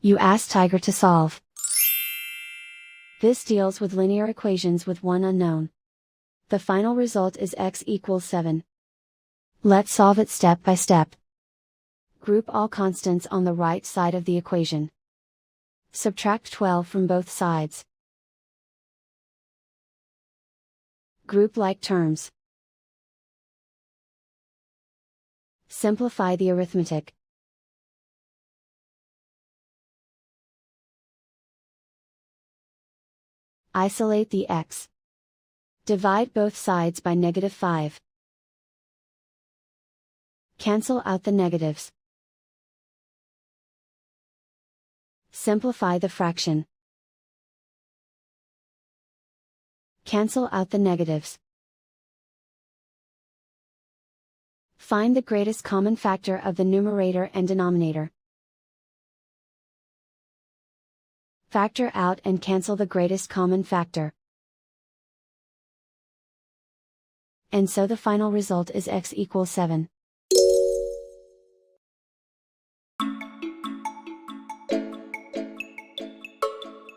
You ask Tiger to solve. This deals with linear equations with one unknown. The final result is x equals 7. Let's solve it step by step. Group all constants on the right side of the equation. Subtract 12 from both sides. Group like terms. Simplify the arithmetic. Isolate the x. Divide both sides by -5. Cancel out the negatives. Simplify the fraction. Cancel out the negatives. Find the greatest common factor of the numerator and denominator. Factor out and cancel the greatest common factor. And so the final result is x equals 7.